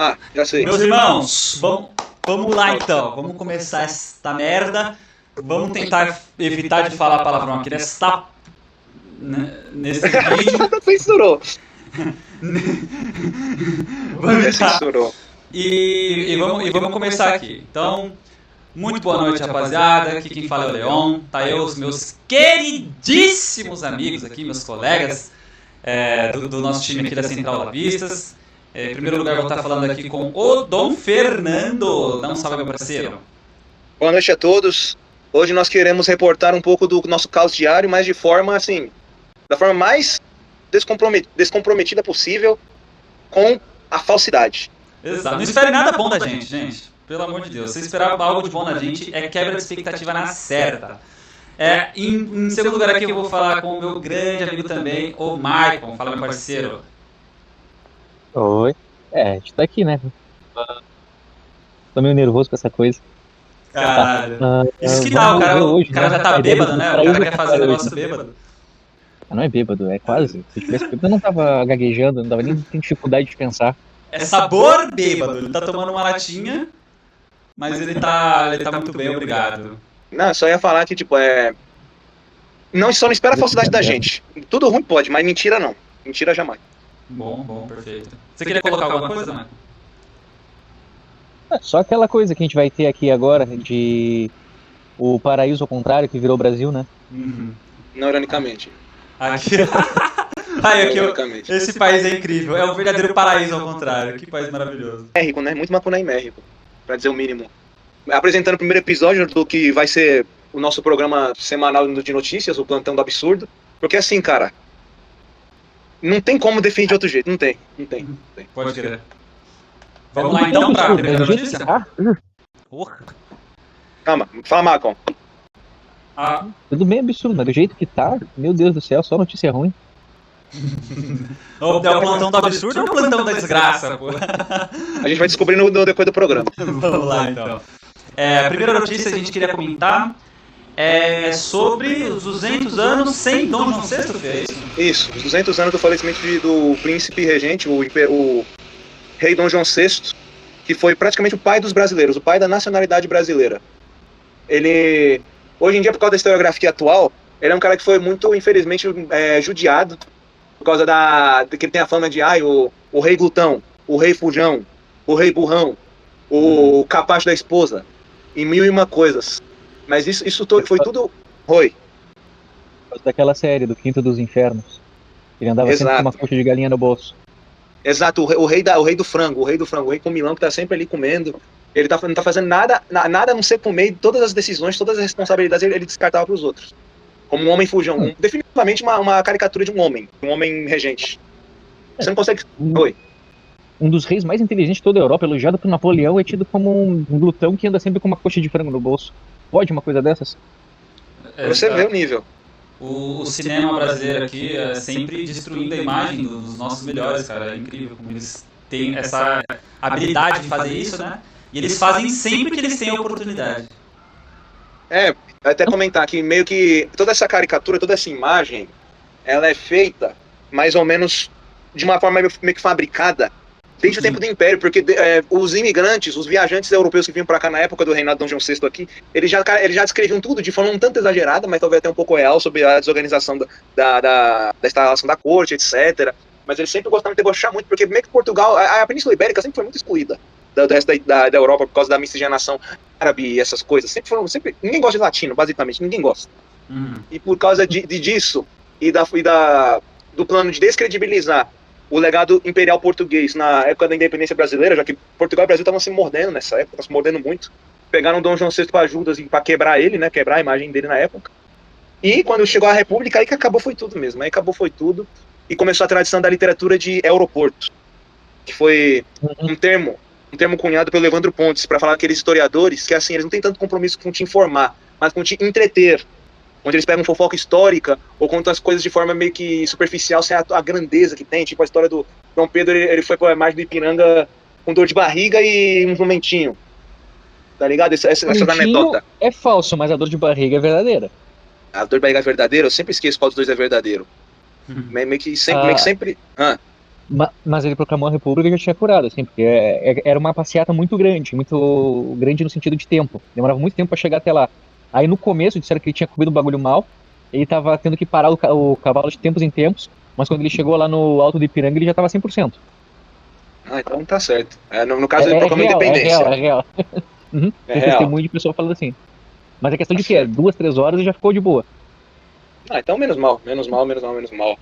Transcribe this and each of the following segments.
Ah, já sei. Meus irmãos, vamos lá então. Vamos começar essa merda. Vamos tentar evitar de falar palavrão aqui nesse vídeo. Censurou. Vamos evitar. Censurou. E vamos começar aqui. Então, muito boa noite, rapaziada. Aqui quem fala é o Leon. Tá eu, os meus queridíssimos amigos aqui, meus colegas do nosso time aqui da Central Lavistas. Em primeiro lugar, vou estar falando aqui com o Dom Fernando. Dá um salve, meu parceiro. Boa noite a todos. Hoje nós queremos reportar um pouco do nosso caos diário, mas de forma, assim, da forma mais descomprometida possível, com a falsidade. Exato. Não espere nada bom da gente. Pelo amor de Deus. Se esperar algo de bom da gente, é quebra de expectativa na certa. Em segundo lugar aqui eu vou falar com o meu grande amigo também, o Maicon. Fala, meu parceiro. Oi. A gente tá aqui, né? Tô meio nervoso com essa coisa. Caralho. Isso que tal, o cara já tá bêbado, né? O cara quer fazer negócio bêbado. Não é bêbado, é quase. Se tivesse bêbado, eu não tava gaguejando, não tava nem tendo dificuldade de pensar. É sabor bêbado. Ele tá tomando uma latinha, mas ele tá muito bem, obrigado. Não, só ia falar que, tipo, não, só não espera a falsidade da gente. Tudo ruim pode, mas mentira não. Mentira jamais. Bom, perfeito. Você queria colocar alguma coisa, né? Só aquela coisa que a gente vai ter aqui agora, de o paraíso ao contrário, que virou Brasil, né? Uhum. Não ironicamente. Aqui. Esse país é incrível. É um verdadeiro paraíso ao contrário. Que país maravilhoso. Mérico, né? Muito macunaimérico, pra dizer o mínimo. Apresentando o primeiro episódio do que vai ser o nosso programa semanal de notícias, o Plantão do Absurdo. Porque assim, cara, não tem como definir de outro jeito. Não tem. Pode crer. Vamos lá então pra primeira notícia? Calma, fala, Macon. Tudo bem absurdo, mas do jeito que tá, meu Deus do céu, só notícia ruim. É o plantão do absurdo ou o plantão da desgraça, pô? A gente vai descobrir no depois do programa. Vamos lá então. A primeira notícia que a gente queria comentar é sobre os 200 anos sem Dom João VI, que é isso? Isso, os 200 anos do falecimento do príncipe regente, o rei Dom João VI, que foi praticamente o pai dos brasileiros, o pai da nacionalidade brasileira. Ele, hoje em dia, por causa da historiografia atual, ele é um cara que foi muito, infelizmente, judiado, por causa de que ele tem a fama de o rei glutão, o rei fujão, o rei burrão, o capacho da esposa, e mil e uma coisas. Mas isso foi tudo... Oi. Daquela série, do Quinto dos Infernos. Ele andava sempre com uma coxa de galinha no bolso. Exato, o rei do frango, o rei comilão que tá sempre ali comendo. Ele não tá fazendo nada a não ser comer, todas as decisões, todas as responsabilidades ele descartava pros outros. Como um homem fujão. Definitivamente uma caricatura de um homem regente. Você não consegue... Oi. Um dos reis mais inteligentes de toda a Europa, elogiado por Napoleão, é tido como um glutão que anda sempre com uma coxa de frango no bolso. Pode uma coisa dessas? Você vê o nível. O cinema brasileiro aqui é sempre destruindo a imagem dos nossos melhores, cara. É incrível como eles têm essa habilidade de fazer isso, né? E eles fazem sempre que eles têm a oportunidade. Até comentar que meio que toda essa caricatura, toda essa imagem, ela é feita mais ou menos de uma forma meio que fabricada desde o tempo do Império, porque os imigrantes, os viajantes europeus que vinham para cá na época do reinado de Dom João VI aqui, eles já descreviam tudo de forma um tanto exagerada, mas talvez até um pouco real, sobre a desorganização da instalação da corte, etc. Mas eles sempre gostavam de debochar muito, porque meio que Portugal, a Península Ibérica sempre foi muito excluída do resto da Europa por causa da miscigenação árabe e essas coisas. Ninguém gosta de latino, basicamente, ninguém gosta. E por causa disso, e do plano de descredibilizar o legado imperial português na época da independência brasileira, já que Portugal e Brasil estavam se mordendo nessa época, estavam se mordendo muito. Pegaram Dom João VI para ajuda, assim, para quebrar ele, né? Quebrar a imagem dele na época. E quando chegou a República, aí que acabou foi tudo mesmo. Aí acabou foi tudo. E começou a tradição da literatura de aeroporto, que foi um termo cunhado pelo Evandro Pontes, para falar daqueles historiadores que, assim, eles não têm tanto compromisso com te informar, mas com te entreter. Onde eles pegam fofoca histórica ou contam as coisas de forma meio que superficial, sem a grandeza que tem. Tipo a história do Dom Pedro, ele foi para a margem do Ipiranga com dor de barriga e um jumentinho. Tá ligado? Essa anedota. É falso, mas a dor de barriga é verdadeira. A dor de barriga é verdadeira? Eu sempre esqueço qual dos dois é verdadeiro. Meio que sempre... Mas ele proclamou a república e já tinha curado, assim, porque era uma passeata muito grande no sentido de tempo. Demorava muito tempo pra chegar até lá. Aí no começo disseram que ele tinha comido o bagulho mal, ele tava tendo que parar o cavalo de tempos em tempos, mas quando ele chegou lá no Alto do Ipiranga, ele já tava 100%. Ah, então tá certo. No caso, ele proclamou Real, independência. é real. Uhum. É Tem real. testemunho de pessoa falando assim. Mas é questão Tá de quê? certo. 2, 3 horas e já ficou de boa. Ah, então menos mal, menos mal, menos mal, menos mal.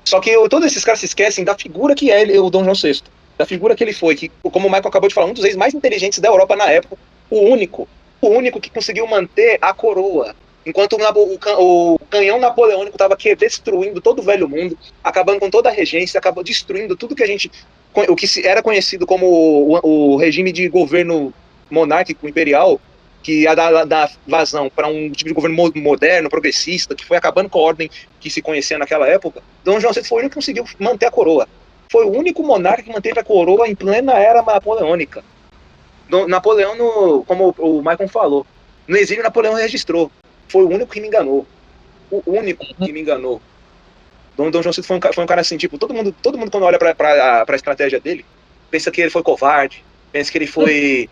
Só que todos esses caras se esquecem da figura que é o Dom João VI. Da figura que ele foi, que, como o Michael acabou de falar, um dos reis mais inteligentes da Europa na época, o único que conseguiu manter a coroa. Enquanto o canhão napoleônico estava destruindo todo o velho mundo, acabando com toda a regência, acabou destruindo tudo que o que era conhecido como o regime de governo monárquico imperial, que ia dar vazão para um tipo de governo moderno, progressista, que foi acabando com a ordem que se conhecia naquela época. Dom João VI foi o único que conseguiu manter a coroa. Foi o único monarca que manteve a coroa em plena era napoleônica. Napoleão, como o Michael falou, no exílio Napoleão registrou. Foi o único que me enganou. O único que me enganou. Dom João VI foi um cara assim, tipo, todo mundo quando olha pra estratégia dele, pensa que ele foi covarde, pensa que ele foi...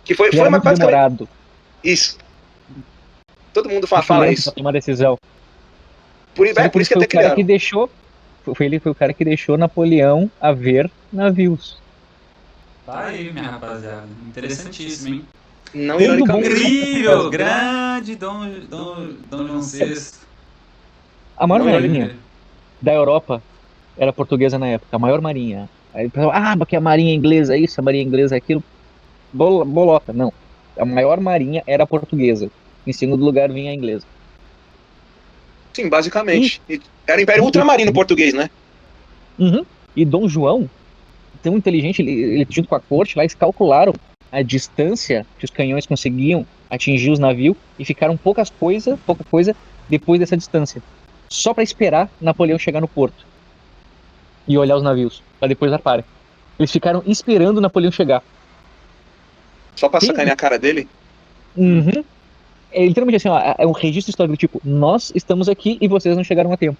Ele era muito demorado. Isso. Todo mundo Muito fala lento isso. pra tomar decisão. Por isso que foi até o cara que criaram. deixou. Ele foi o cara que deixou Napoleão a ver navios. Tá aí, minha rapaziada. Interessantíssimo, hein? Não Tudo ironicamente. bom. Incrível! Grande Dom João VI. A maior Não, marinha da Europa era portuguesa na época, a maior marinha. Aí o pessoal, porque a marinha inglesa é isso, a marinha inglesa é aquilo. Bolota, não. A maior marinha era portuguesa. Em segundo lugar vinha a inglesa. Sim, E, basicamente. Era Império e, Ultramarino português, né? uhum, e Dom João, tão inteligente, ele junto com a corte lá, eles calcularam a distância que os canhões conseguiam atingir os navios e ficaram pouca coisa depois dessa distância. Só para esperar Napoleão chegar no porto e olhar os navios, para depois zarparem. Eles ficaram esperando Napoleão chegar. Só pra Tem, sacanear a cara dele. uhum, é literalmente assim, ó, é um registro histórico do tipo, nós estamos aqui e vocês não chegaram a tempo.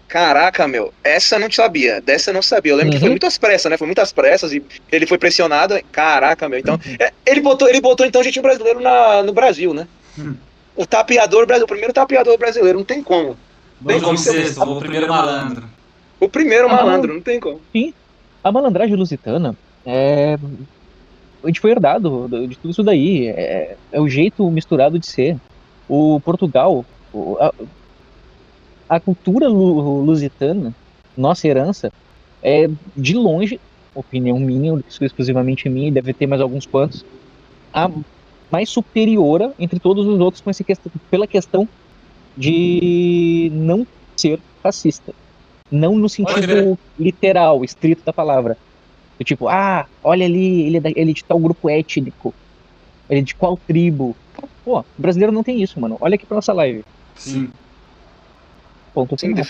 Caraca, meu. Essa eu não sabia. Dessa eu não sabia. Eu lembro que foi Uhum. muitas pressas, né? Foi muitas pressas e ele foi pressionado. Caraca, meu. Então, ele botou então jeitinho brasileiro no Brasil, né? O tapeador brasileiro, o primeiro tapeador brasileiro, não tem como. Dom João ser VI, o primeiro malandro. o primeiro A, malan- malandro, não tem como. sim, a malandragem lusitana a gente foi herdado de tudo isso daí. É o jeito misturado de ser. O Portugal, a cultura lusitana, nossa herança, é de longe, opinião minha, exclusivamente minha, e deve ter mais alguns quantos, a mais superior entre todos os outros pela questão de não ser racista. Não no Pode crer. sentido literal, estrito da palavra. Do tipo, olha ali, ele é de tal grupo étnico. Ele é de qual tribo? Pô, o brasileiro não tem isso, mano. Olha aqui pra nossa live. Sim. Ponto Sim, final.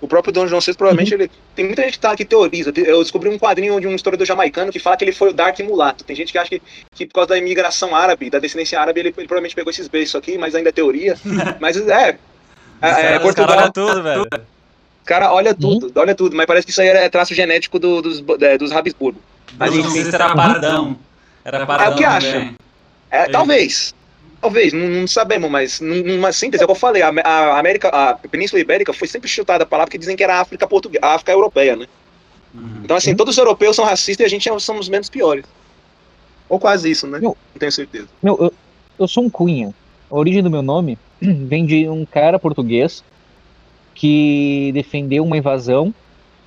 o próprio Dom João VI, provavelmente, ele. Tem muita gente que teoriza. Eu descobri um quadrinho de um historiador jamaicano que fala que ele foi o Dark Mulato. Tem gente que acha que por causa da imigração árabe, da descendência árabe, ele provavelmente pegou esses beijos aqui, mas ainda é teoria. Mas Os caras olham tudo, velho. O cara olha tudo, mas parece que isso aí é traço genético dos Habsburgo. Mas Dom João enfim. VI era paradão. Era paradão o que acha? também. Talvez, não sabemos, mas numa síntese, é o que eu falei, a Península Ibérica foi sempre chutada a palavra que dizem que era a África portuguesa, a África europeia, né? Uhum. Então, assim, todos os europeus são racistas e a gente somos menos piores. Ou quase isso, né? Meu, Não tenho certeza. eu sou um Cunha. A origem do meu nome vem de um cara português que defendeu uma invasão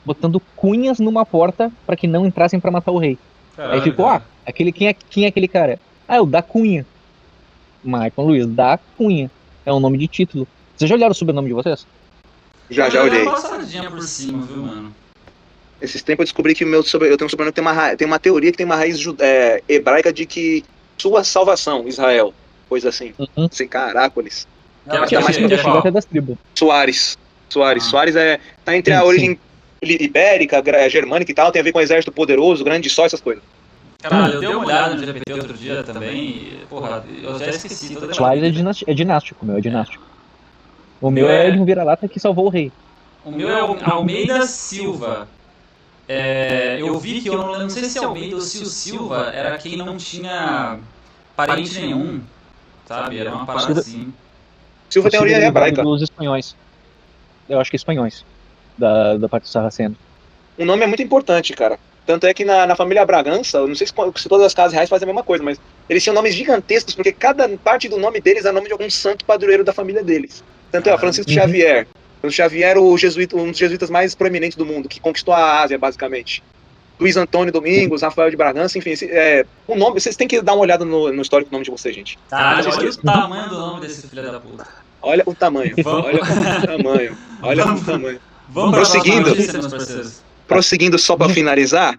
botando cunhas numa porta para que não entrassem para matar o rei. Caralho, Aí ficou, cara. quem é aquele cara? É o da Cunha. Michael Luiz, da Cunha. É um nome de título. Vocês já olharam o sobrenome de vocês? Já Eu dei olhei. uma passadinha por cima, viu, mano? Esses tempos eu descobri que eu tenho um sobrenome que tem uma teoria que tem uma raiz hebraica de que sua salvação, Israel. Coisa assim. Uhum. Assim, caracoles. Que é mais o quê? Que é Chegou até qual? das tribos. Soares. Soares tá entre a Sim, origem ibérica, germânica e tal, tem a ver com o exército poderoso, grande sol, essas coisas. Caralho, eu dei uma olhada no GPT outro dia também e, porra, eu já esqueci toda Soares é dinástico, meu, é dinástico. O meu é de um vira-lata que salvou o rei. O meu é o Almeida Silva. eu vi que eu não sei se Almeida ou se o Silva era quem não tinha parente nenhum, sabe? Era uma parada assim. Silva O tem Silva é origem derivado hebraica. dos espanhóis. Eu acho que espanhóis. Da parte do Sarraceno. O nome é muito importante, cara. Tanto é que na família Bragança, eu não sei se todas as casas reais fazem a mesma coisa, mas eles tinham nomes gigantescos, porque cada parte do nome deles é nome de algum santo padroeiro da família deles. Tanto é, Francisco Uhum. Xavier. Francisco Xavier, um dos jesuítas mais proeminentes do mundo, que conquistou a Ásia, basicamente. Luiz Antônio Domingos, Rafael de Bragança, enfim, o nome, vocês têm que dar uma olhada no histórico do nome de vocês, gente. Caralho, Não se olha o esqueçam. tamanho do nome desse filho da puta. Olha o tamanho, Vamos, olha o tamanho, olha o tamanho. vamos pra próxima Prosseguindo. notícia, meus parceiros. Prosseguindo só pra Gente, finalizar,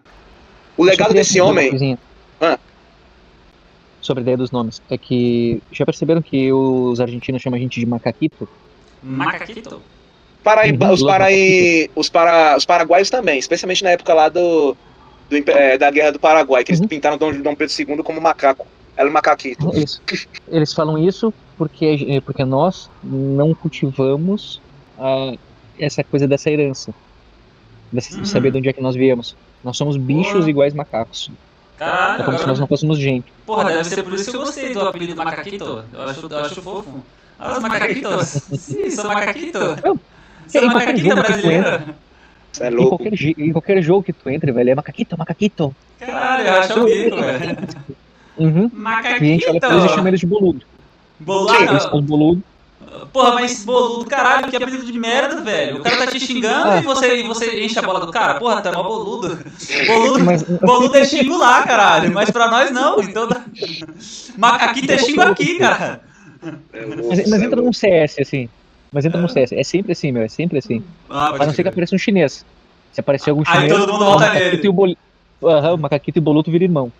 o eu só legado queria desse dizer uma homem... coisinha Ah. sobre a ideia dos nomes. É que já perceberam que os argentinos chamam a gente de macaquito? Macaquito? Paraíba, Los macaquitos. os paraguaios também, especialmente na época lá da Guerra do Paraguai, que eles Uhum. pintaram Dom Pedro II como macaco. Era macaquito. Eles falam isso porque nós não cultivamos essa coisa dessa herança, de saber de onde é que nós viemos. Nós somos bichos Porra. iguais macacos. Caralho, É como se nós agora... não fôssemos gente. Porra, deve ser por isso que eu gostei do apelido Macaquito. Eu acho fofo. Ah, os macaquitos. Sim, sou macaquito. Sou Em qualquer macaquita jogo que tu brasileira. Isso é louco. Em qualquer jogo que tu entre, velho, é macaquito, macaquito. Caralho, eu acho o bico, velho. Uhum. E a gente olha pra eles e chama Macaquito. eles de boludo. Eles são Boludo. os boludos. Porra, mas boludo, caralho, que apelido de merda, velho. O cara tá te xingando Ah. e você enche a bola do cara. Porra, tu é mó boludo. Mas- Boludo é xingo lá, caralho. Mas pra nós não. Então, macaquito é xingo aqui, cara. É louco, Mas isso é entra louco. num CS, assim. Mas entra num CS. É sempre assim, meu. É sempre assim. Ah, A não ser que apareça um chinês. Se aparecer algum Aí chinês, todo mundo volta o macaquito nele. e o boludo. O macaquito e o boludo viram irmão.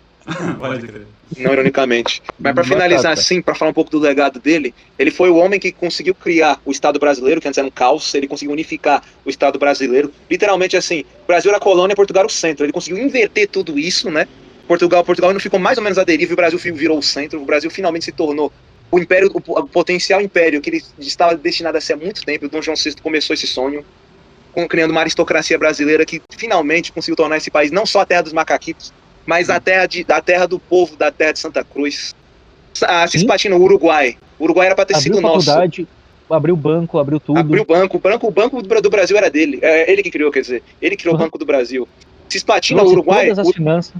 Pode crer. Não ironicamente. Mas pra finalizar Batata. assim, pra falar um pouco do legado dele, ele foi o homem que conseguiu criar o Estado brasileiro, que antes era um caos, ele conseguiu unificar o Estado brasileiro. Literalmente assim, o Brasil era a colônia, Portugal era o centro. Ele conseguiu inverter tudo isso, né? Portugal não ficou mais ou menos à deriva e o Brasil virou o centro. O Brasil finalmente se tornou o império, o potencial império que ele estava destinado a ser há muito tempo. O Dom João VI começou esse sonho, criando uma aristocracia brasileira que finalmente conseguiu tornar esse país não só a terra dos macaquitos, mas a terra do povo, da terra de Santa Cruz. Cisplatina, o Uruguai. O Uruguai era para ter Abriu sido nosso. faculdade, abriu banco, abriu tudo. Abriu o banco do Brasil era dele. É ele que criou, quer dizer. Ele criou o Banco do Brasil. Cisplatina, o Trouxe Uruguai todas as finanças.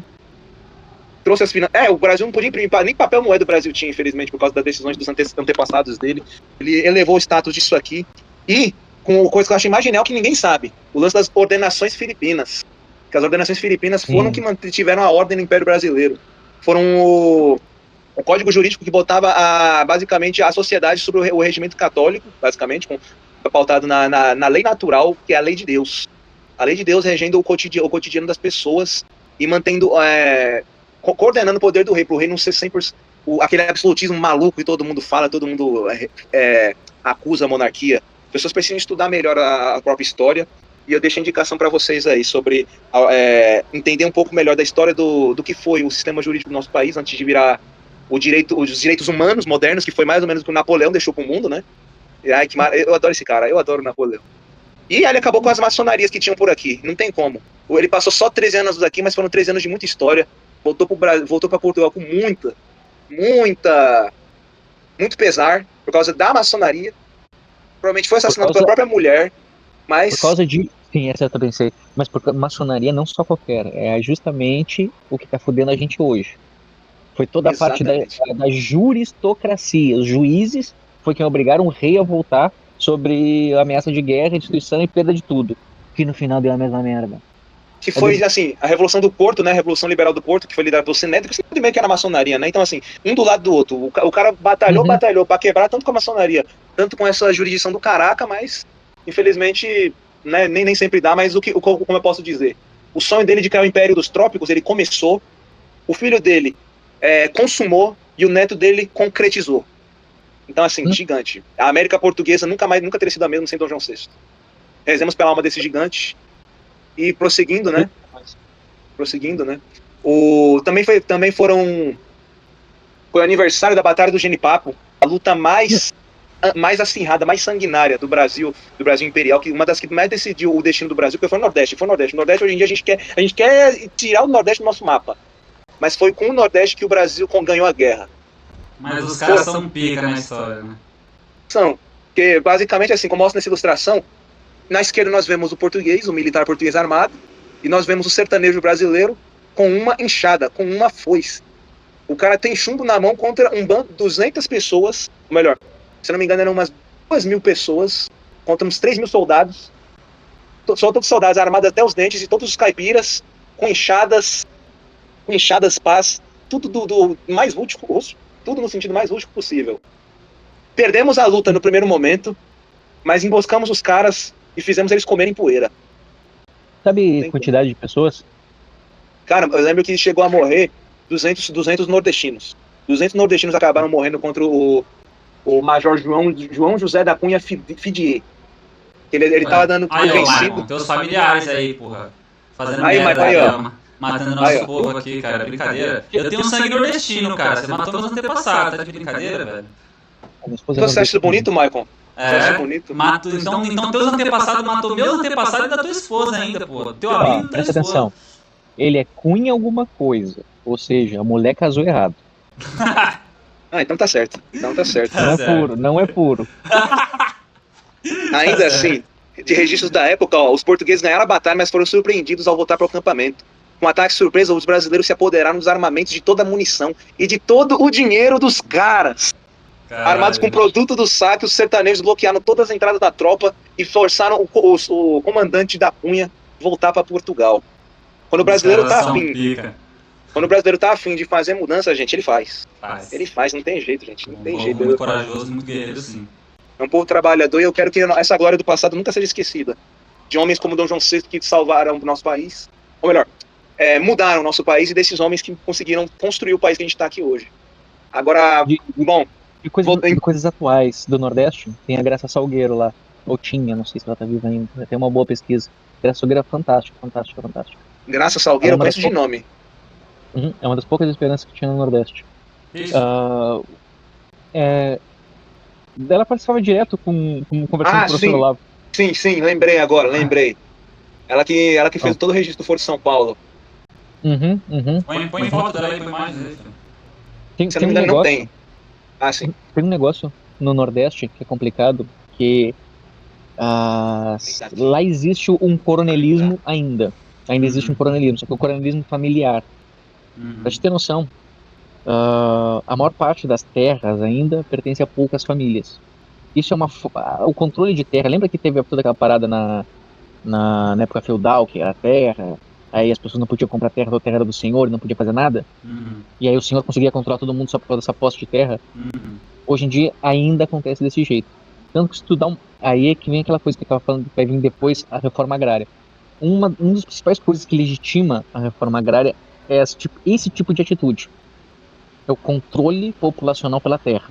trouxe as finanças. O Brasil não podia imprimir, nem papel moeda do Brasil tinha, infelizmente, por causa das decisões dos antepassados dele. Ele elevou o status disso aqui. E, com coisa que eu achei mais genial que ninguém sabe, o lance das ordenações filipinas. Que as ordenações filipinas foram que mantiveram a ordem no Império Brasileiro. Foram o código jurídico que botava basicamente a sociedade sobre o regimento católico, basicamente, pautado na lei natural, que é a lei de Deus. A lei de Deus regendo o cotidiano das pessoas e mantendo, coordenando o poder do rei, para o rei não ser 100%, aquele absolutismo maluco que todo mundo fala, todo mundo acusa a monarquia. As pessoas precisam estudar melhor a própria história. E eu deixo a indicação para vocês aí sobre entender um pouco melhor da história do que foi o sistema jurídico do nosso país antes de virar os direitos humanos modernos, que foi mais ou menos o que o Napoleão deixou para o mundo, né? Eu adoro esse cara, eu adoro o Napoleão. E ele acabou com as maçonarias que tinham por aqui, não tem como. Ele passou só 13 anos aqui, mas foram 13 anos de muita história. Voltou para Portugal com muito pesar, por causa da maçonaria. Provavelmente foi assassinado pela própria mulher. Mas... Por causa de... Sim, essa eu também sei. Mas porque maçonaria não só qualquer. É justamente o que tá fudendo a gente hoje. Foi toda a parte da juristocracia. Os juízes foi quem obrigaram o rei a voltar sobre ameaça de guerra, destruição e perda de tudo. Que no final deu a mesma merda. Que foi, assim, a Revolução do Porto, né? A Revolução Liberal do Porto, que foi liderada pelo Sinédrio, que sempre meio que era maçonaria, né? Então, assim, um do lado do outro. O cara batalhou pra quebrar tanto com a maçonaria, tanto com essa jurisdição do caraca, mas, infelizmente, né, nem sempre dá, mas como eu posso dizer? O sonho dele de criar o Império dos Trópicos, ele começou, o filho dele consumou e o neto dele concretizou. Então, assim, gigante. A América Portuguesa nunca teria sido a mesma sem Dom João VI. Rezemos pela alma desse gigante. E prosseguindo, né? Foi aniversário da Batalha do Genipapo, a luta mais mais acirrada, mais sanguinária do Brasil Imperial, que uma das que mais decidiu o destino do Brasil, que foi o Nordeste. Foi o Nordeste. O Nordeste, hoje em dia, a gente quer tirar o Nordeste do nosso mapa. Mas foi com o Nordeste que o Brasil ganhou a guerra. Mas os caras são pica na história, né? São. Porque, basicamente, assim, como mostra nessa ilustração, na esquerda nós vemos o português, o militar português armado, e nós vemos o sertanejo brasileiro com uma enxada, com uma foice. O cara tem chumbo na mão contra um bando de 200 pessoas, ou melhor, se não me engano eram umas 2.000 pessoas, contra uns 3.000 soldados, são todos soldados armados até os dentes, e todos os caipiras com enxadas pás, tudo do mais rústico, tudo no sentido mais rústico possível. Perdemos a luta no primeiro momento, mas emboscamos os caras e fizemos eles comerem poeira. Sabe a quantidade de pessoas? Cara, eu lembro que chegou a morrer 200 nordestinos. 200 nordestinos acabaram morrendo contra o Major João José da Cunha Fidier. Ele tava dando aí, vencido. Teus familiares aí, porra. Fazendo aí, merda aí, aí, matando nosso povo aqui, cara. Brincadeira. Eu tenho um sangue nordestino, cara. Você matou meus antepassados, tá de brincadeira, velho? Você acha isso bonito, Maicon? Mato, então teus antepassados matou meus antepassados e da tua esposa ainda, pô. Teu amigo da presta esposa. atenção. Ele é Cunha alguma coisa. Ou seja, a mulher casou errado. Então tá certo. Então tá certo. Não é puro. Ainda assim, de registros da época, os portugueses ganharam a batalha, mas foram surpreendidos ao voltar para o acampamento. Com um ataque surpresa, os brasileiros se apoderaram dos armamentos, de toda a munição e de todo o dinheiro dos caras. Caralho. Armados com produto do saque, os sertanejos bloquearam todas as entradas da tropa e forçaram o comandante da Cunha voltar para Portugal. Quando o brasileiro tá afim de fazer mudança, gente, ele faz. Ele faz, não tem jeito, gente. Não tem jeito. Muito corajoso, muito guerreiro, sim. É um povo trabalhador e eu quero que essa glória do passado nunca seja esquecida. De homens como Dom João VI que salvaram o nosso país. Ou melhor, mudaram o nosso país, e desses homens que conseguiram construir o país que a gente está aqui hoje. Agora, bom... De coisas atuais do Nordeste, tem a Graça Salgueiro lá. Ou tinha, não sei se ela tá viva ainda. Tem uma boa pesquisa. Graça Salgueiro é fantástico. Graça Salgueiro eu conheço de nome. É uma das poucas esperanças que tinha no Nordeste. Isso. Ela participava direto conversando com o professor Olavo. Sim, lembrei. Ela que fez todo o registro do Foro de São Paulo. Põe foto dela aí com imagens aí. Se não me engano, não tem. Sim. Tem um negócio no Nordeste que é complicado, que lá existe um coronelismo ainda. Ainda existe um coronelismo, só que é o coronelismo familiar. Pra te ter noção, a maior parte das terras ainda pertence a poucas famílias. Isso é o controle de terra. Lembra que teve toda aquela parada na época feudal, que era terra, aí as pessoas não podiam comprar terra, a terra era do senhor, não podia fazer nada, e aí o senhor conseguia controlar todo mundo só por causa dessa posse de terra. Hoje em dia ainda acontece desse jeito. Tanto que se tu dá aí é que vem aquela coisa que eu estava falando, que vai vir depois, a reforma agrária. Uma das principais coisas que legitima a reforma agrária é esse tipo de atitude. É o controle populacional pela terra.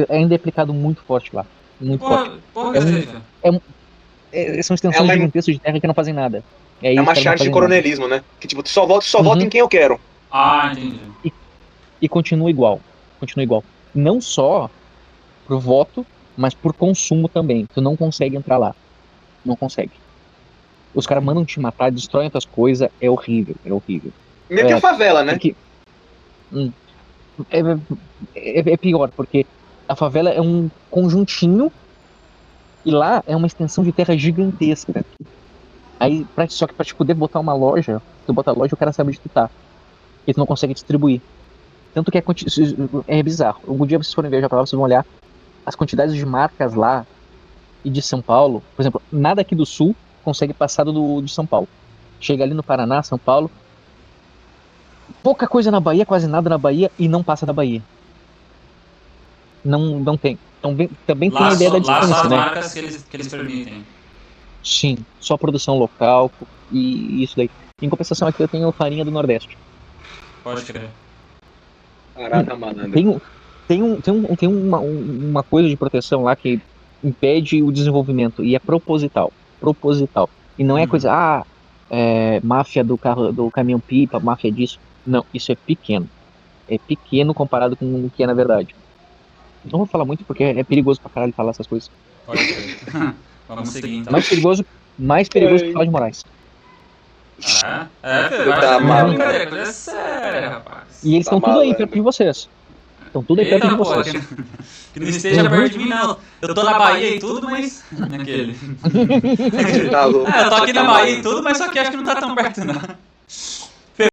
Ainda é aplicado muito forte lá. Muito forte. São extensões gigantescas de terra que não fazem nada. É uma charge de coronelismo, né? Que tipo, tu só vota em quem eu quero. Entendi. E continua igual. Não só pro voto, mas por consumo também. Tu não consegue entrar lá. Não consegue. Os caras mandam te matar, destroem outras coisas. É horrível. Meio que a favela, né? É pior, porque a favela é um conjuntinho e lá é uma extensão de terra gigantesca. Aí, só que pra te poder botar uma loja, tu bota a loja, o cara sabe onde tu tá. E tu não consegue distribuir. Tanto que é bizarro. Um dia vocês forem viajar pra lá, vocês vão olhar as quantidades de marcas lá e de São Paulo. Por exemplo, nada aqui do Sul consegue passar de São Paulo. Chega ali no Paraná, São Paulo, pouca coisa na Bahia, quase nada na Bahia, e não passa da Bahia. Não tem. Então, também tem a ideia da distância, lá só as né? marcas que eles permitem. Sim, só produção local e isso daí. Em compensação, aqui eu tenho farinha do Nordeste. Pode crer. Caraca, malandro. Tem uma coisa de proteção lá que impede o desenvolvimento, e é proposital. E não é coisa, máfia do caminhão-pipa, máfia disso. Não, isso é pequeno. É pequeno comparado com o que é na verdade. Não vou falar muito porque é perigoso pra caralho falar essas coisas. Pode ser. Vamos seguir então. Mais perigoso que falar de Moraes. Filho, Tá mas mal, brincadeira, coisa séria, rapaz. E eles Tá estão tudo aí malandro. perto de vocês. Estão tudo aí perto de Eita, porra, vocês. que não esteja perto de mim, não. Eu tô na Bahia e tudo, mas. Aquele. Tá louco. Eu tô aqui na Tá Bahia e malandro. tudo, mas só que acho que não tá tão perto, não.